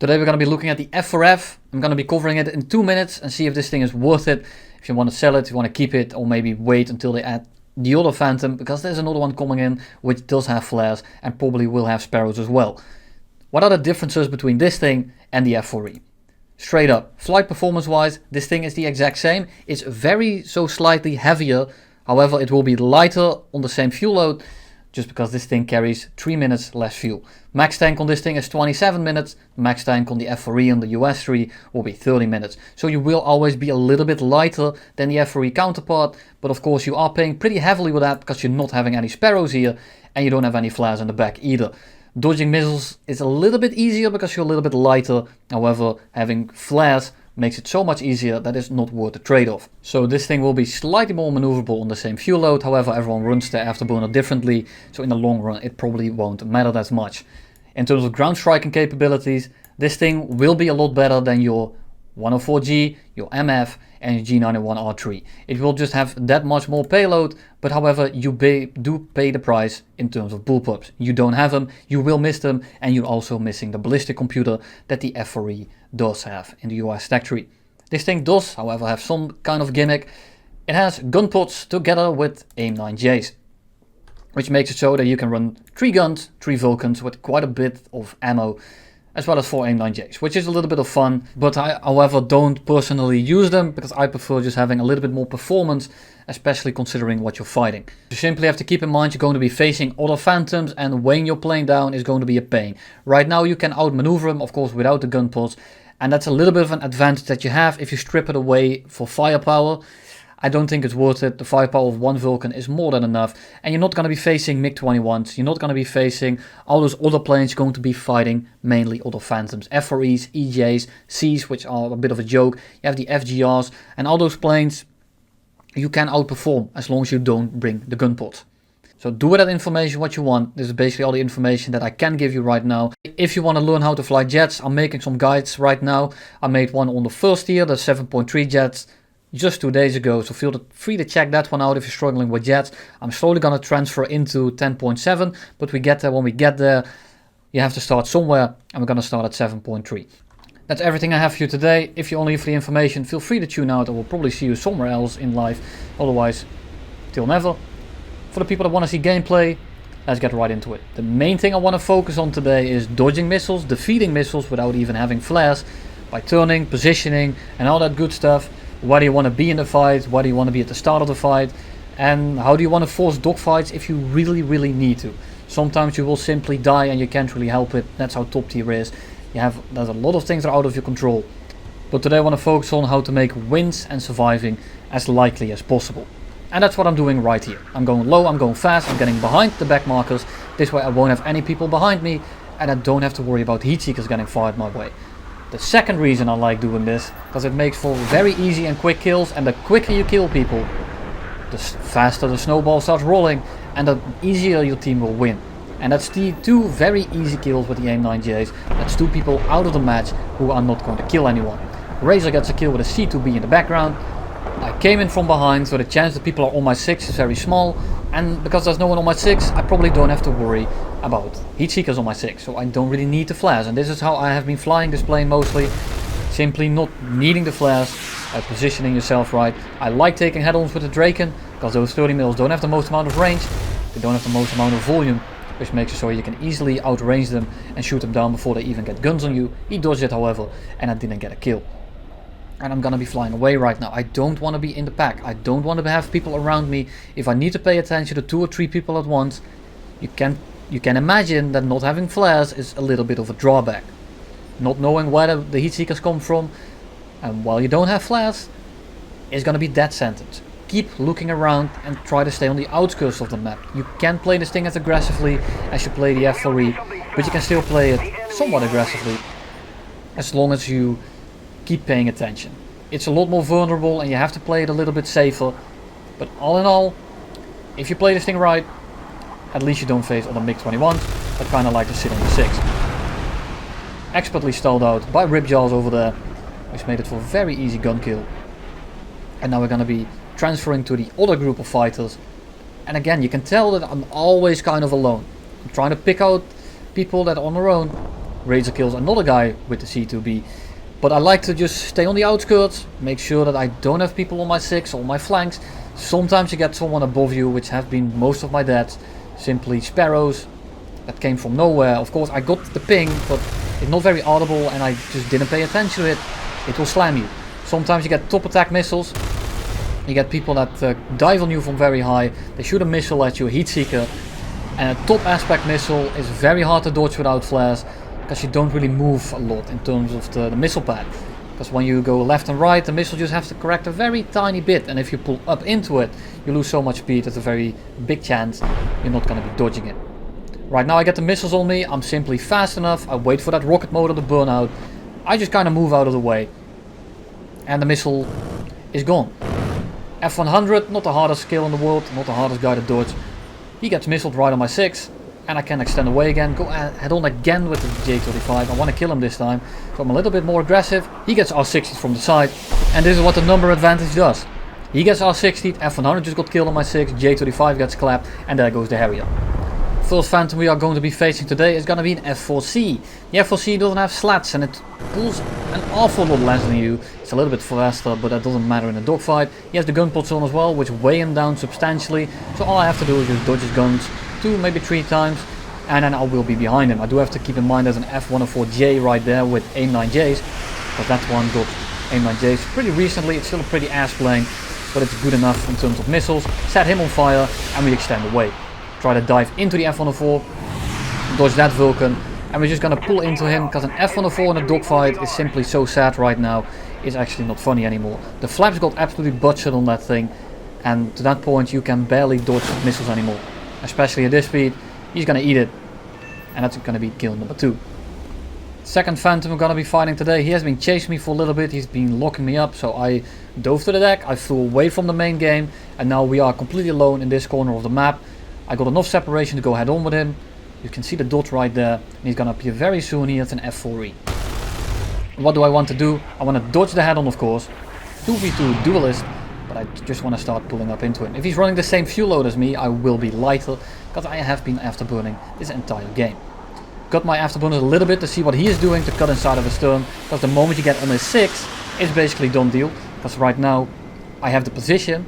Today we're going to be looking at the F-4F. I'm going to be covering it in 2 minutes and see if this thing is worth it. If you want to sell it, if you want to keep it, or maybe wait until they add the other Phantom, because there's another one coming in which does have flares and probably will have sparrows as well. What are the differences between this thing and the F-4E? Straight up, flight performance wise, this thing is the exact same. It's very slightly heavier, however it will be lighter on the same fuel load, just because this thing carries 3 minutes less fuel. Max tank on this thing is 27 minutes, max tank on the F-4E on the US 3 will be 30 minutes. So you will always be a little bit lighter than the F-4E counterpart, but of course you are paying pretty heavily with that because you're not having any sparrows here and you don't have any flares in the back either. Dodging missiles is a little bit easier because you're a little bit lighter, however having flares makes it so much easier that it's not worth the trade-off. So this thing will be slightly more maneuverable on the same fuel load, however everyone runs the afterburner differently, so in the long run it probably won't matter that much. In terms of ground striking capabilities, this thing will be a lot better than your 104G, your MF and your G91R3. It will just have that much more payload, but however you do pay the price in terms of bullpups. You don't have them, you will miss them, and you're also missing the ballistic computer that the F-4E does have in the US stack tree. This thing does, however, have some kind of gimmick. It has gun pods together with AIM-9Js, which makes it so that you can run 3 guns, 3 Vulcans with quite a bit of ammo, as well as 4 AIM-9Js, which is a little bit of fun, but I, however, don't personally use them because I prefer just having a little bit more performance, especially considering what you're fighting. You simply have to keep in mind you're going to be facing other Phantoms, and weighing your plane down is going to be a pain. Right now you can outmaneuver them, of course, without the gun pods, and that's a little bit of an advantage that you have if you strip it away for firepower. I don't think it's worth it. The firepower of one Vulcan is more than enough. And you're not going to be facing MiG-21s. You're not going to be facing all those other planes. You're going to be fighting mainly other Phantoms. F-4Es, EJs, Cs, which are a bit of a joke. You have the FGRs. And all those planes you can outperform as long as you don't bring the gun pod. So do with that information what you want. This is basically all the information that I can give you right now. If you want to learn how to fly jets, I'm making some guides right now. I made one on the first year, the 7.3 jets, just 2 days ago, so feel free to check that one out if you're struggling with jets. I'm slowly going to transfer into 10.7, but we get there when we get there. You have to start somewhere, and we're going to start at 7.3. That's everything I have for you today. If you're only here for the information, feel free to tune out. I will probably see you somewhere else in life. Otherwise, till never. For the people that want to see gameplay, let's get right into it. The main thing I want to focus on today is dodging missiles, defeating missiles without even having flares, by turning, positioning, and all that good stuff. Where do you want to be in the fight, where do you want to be at the start of the fight, and how do you want to force dogfights if you really need to. Sometimes you will simply die and you can't really help it. That's how top tier is. There's a lot of things that are out of your control. But today I want to focus on how to make wins and surviving as likely as possible. And that's what I'm doing right here. I'm going low, I'm going fast, I'm getting behind the back markers. This way I won't have any people behind me and I don't have to worry about heat seekers getting fired my way. The second reason I like doing this, because it makes for very easy and quick kills, and the quicker you kill people, the faster the snowball starts rolling, and the easier your team will win. And that's the 2 very easy kills with the AIM-9Js. That's 2 people out of the match who are not going to kill anyone. Razor gets a kill with a C2B in the background. I came in from behind, so the chance that people are on my 6 is very small, and because there's no one on my 6, I probably don't have to worry about heat seekers on my 6, so I don't really need the flares. And this is how I have been flying this plane mostly, simply not needing the flares, positioning yourself right. I like taking head-ons with the Draken, because those 30 mils don't have the most amount of range, they don't have the most amount of volume, which makes it so you can easily outrange them and shoot them down before they even get guns on you. He dodged it, however, and I didn't get a kill. And I'm gonna be flying away right now. I don't want to be in the pack. I don't want to have people around me. If I need to pay attention to 2 or 3 people at once, you can imagine that not having flares is a little bit of a drawback. Not knowing where the heat seekers come from, and while you don't have flares, it's gonna be dead sentence. Keep looking around and try to stay on the outskirts of the map. You can play this thing as aggressively as you play the F-4E, but you can still play it somewhat aggressively as long as you keep paying attention. It's a lot more vulnerable and you have to play it a little bit safer, but all in all, if you play this thing right, at least you don't face other MiG-21s that kind of like to sit on the 6. Expertly stalled out by Ripjaws over there, which made it for a very easy gun kill. And now we're going to be transferring to the other group of fighters, and again you can tell that I'm always kind of alone. I'm trying to pick out people that are on their own Razor kills another guy with the C2B. But I like to just stay on the outskirts, make sure that I don't have people on my 6 or my flanks. Sometimes you get someone above you, which have been most of my deaths. Simply sparrows that came from nowhere. Of course I got the ping, but it's not very audible and I just didn't pay attention to it. It will slam you. Sometimes you get top attack missiles. You get people that dive on you from very high. They shoot a missile at you, a heat seeker. And a top aspect missile is very hard to dodge without flares, because you don't really move a lot in terms of the missile pad. Because when you go left and right, the missile just has to correct a very tiny bit, and if you pull up into it, you lose so much speed, there's a very big chance you're not going to be dodging it. Right now I get the missiles on me, I'm simply fast enough, I wait for that rocket motor to burn out, I just kind of move out of the way, and the missile is gone. F-100, not the hardest skill in the world, not the hardest guy to dodge. He gets missiled right on my 6, and I can extend away again, go head on again with the J35. I want to kill him this time, so I'm a little bit more aggressive. He gets R60 from the side, and this is what the number advantage does. He gets R60, F-100 just got killed on my 6, J35 gets clapped, and there goes the Harrier. First Phantom we are going to be facing today is going to be an F-4C. The F-4C doesn't have slats and it pulls an awful lot less than you. It's a little bit faster, but that doesn't matter in a dogfight. He has the gun pods on as well, which weigh him down substantially. So all I have to do is just dodge his guns 2, maybe 3 times, and then I will be behind him. I do have to keep in mind there's an F-104J right there with AIM-9Js, but that one got AIM-9Js pretty recently. It's still a pretty ass plane, but it's good enough in terms of missiles. Set him on fire and we extend away. Try to dive into the F-104, dodge that Vulcan, and we're just gonna pull into him, because an F-104 in a dogfight is simply so sad right now. It's actually not funny anymore. The flaps got absolutely butchered on that thing, and to that point you can barely dodge missiles anymore. Especially at this speed, he's gonna eat it, and that's gonna be kill number 2. Second Phantom we're gonna be fighting today, he has been chasing me for a little bit, he's been locking me up, so I dove to the deck, I flew away from the main game, and now we are completely alone in this corner of the map. I got enough separation to go head on with him. You can see the dot right there, and he's gonna appear very soon here at an F4E. What do I want to do? I want to dodge the head on, of course. 2v2 duelist, but I just want to start pulling up into him. If he's running the same fuel load as me, I will be lighter, because I have been afterburning this entire game. Cut my afterburners a little bit to see what he is doing to cut inside of his stern, because the moment you get on his 6, it's basically done deal. Because right now I have the position,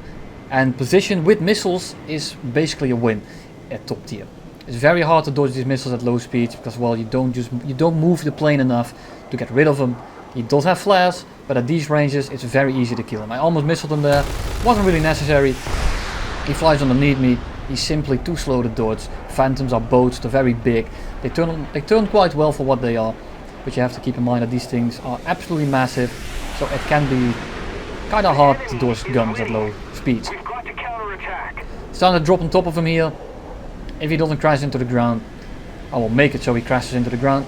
and position with missiles is basically a win at top tier. It's very hard to dodge these missiles at low speeds, because well, you don't move the plane enough to get rid of them. He does have flares, but at these ranges it's very easy to kill him. I almost missiled him there, wasn't really necessary. He flies underneath me, he's simply too slow to dodge. Phantoms are boats, they're very big. They turn quite well for what they are, but you have to keep in mind that these things are absolutely massive, so it can be kind of hard to dodge guns at low speeds. Starting to drop on top of him here. If he doesn't crash into the ground, I will make it so he crashes into the ground.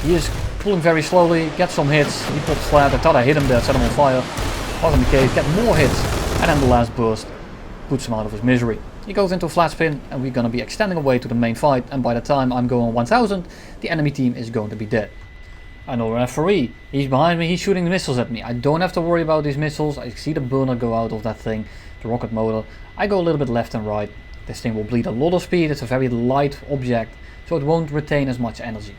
He is pulling very slowly, gets some hits, he pops flat. I thought I hit him there, set him on fire. Wasn't the case, get more hits, and then the last burst puts him out of his misery. He goes into a flat spin, and we're gonna be extending away to the main fight, and by the time I'm going 1000, the enemy team is going to be dead. Another F4E, he's behind me, he's shooting the missiles at me. I don't have to worry about these missiles, I see the burner go out of that thing, the rocket motor. I go a little bit left and right. This thing will bleed a lot of speed, it's a very light object, so it won't retain as much energy.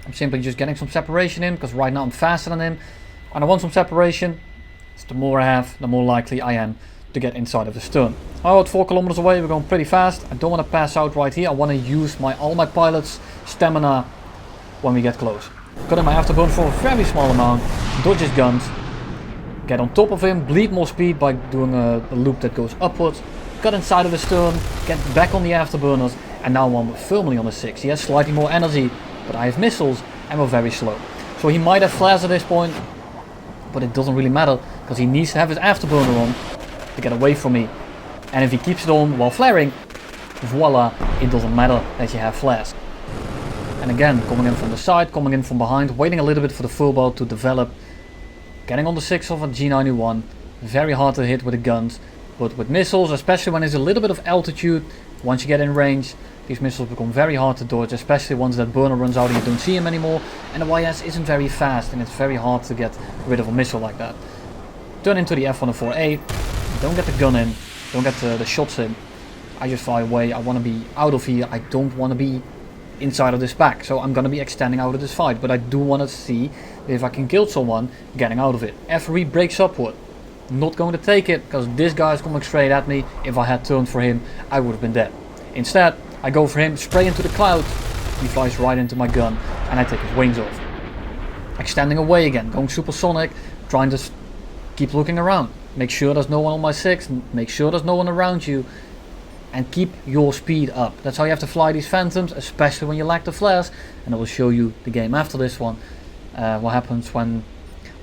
I'm simply just getting some separation in, because right now I'm faster than him, and I want some separation. So the more I have, the more likely I am to get inside of the stern. Oh, at 4 kilometers away, we're going pretty fast. I don't want to pass out right here, I want to use all my pilot's stamina when we get close. Cut in my afterburn for a very small amount, dodge his guns, get on top of him, bleed more speed by doing a loop that goes upwards, cut inside of his stern, get back on the afterburners, and now I'm firmly on the 6. He has slightly more energy, but I have missiles and we're very slow. So he might have flares at this point, but it doesn't really matter, because he needs to have his afterburner on to get away from me. And if he keeps it on while flaring, voila, it doesn't matter that you have flares. And again, coming in from the side, coming in from behind, waiting a little bit for the full boat to develop. Getting on the 6 of a G91, very hard to hit with the guns, but with missiles, especially when there's a little bit of altitude, once you get in range, these missiles become very hard to dodge, especially once that burner runs out and you don't see him anymore, and the YS isn't very fast and it's very hard to get rid of a missile like that. Turn into the F-104A, don't get the gun in, don't get the shots in, I just fly away. I want to be out of here, I don't want to be inside of this pack. So I'm gonna be extending out of this fight, but I do want to see if I can kill someone getting out of it. F-4E breaks upward. Not going to take it because this guy is coming straight at me. If I had turned for him, I would have been dead. Instead, I go for him, spray into the clouds. He flies right into my gun and I take his wings off. Extending away again, going supersonic, trying to keep looking around. Make sure there's no one on my 6, make sure there's no one around you. And keep your speed up. That's how you have to fly these Phantoms, especially when you lack the flares. And I will show you the game after this one. What happens when,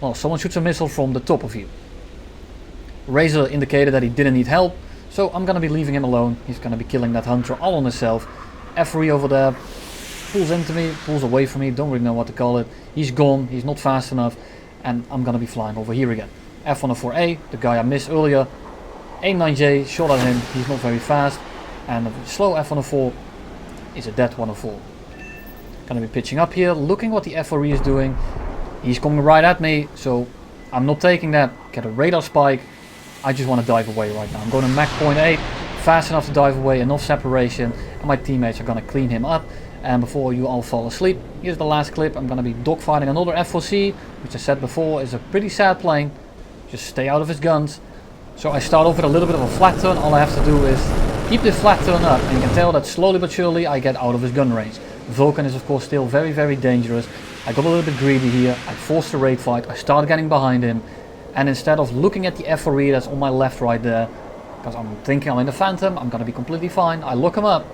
well, someone shoots a missile from the top of you. Razor indicated that he didn't need help, so I'm gonna be leaving him alone. He's gonna be killing that hunter all on himself. F-4E over there pulls into me, pulls away from me, don't really know what to call it. He's gone, he's not fast enough, and I'm gonna be flying over here again. F-104A, the guy I missed earlier, AIM-9J, shot at him, he's not very fast, and a slow F-104 is a dead 104. Gonna be pitching up here, looking what the F-4E is doing. He's coming right at me, so I'm not taking that. Get a radar spike. I just want to dive away right now. I'm going to Mach 0.8, fast enough to dive away, enough separation, and my teammates are going to clean him up. And before you all fall asleep, here's the last clip. I'm going to be dogfighting another F-4C, which I said before is a pretty sad plane. Just stay out of his guns. So I start off with a little bit of a flat turn. All I have to do is keep this flat turn up, and you can tell that slowly but surely I get out of his gun range. Vulcan is of course still very, very dangerous. I got a little bit greedy here. I forced a raid fight. I started getting behind him. And instead of looking at the F-4E that's on my left right there, because I'm thinking I'm in the Phantom, I'm going to be completely fine. I look him up.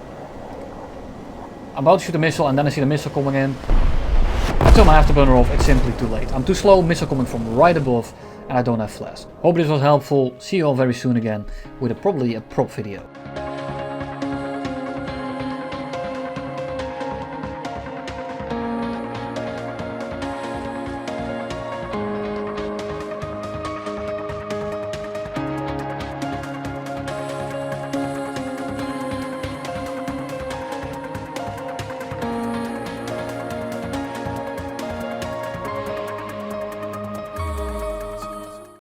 I'm about to shoot a missile and then I see the missile coming in. I turn my afterburner off, it's simply too late. I'm too slow, missile coming from right above, and I don't have flares. Hope this was helpful. See you all very soon again with probably a prop video.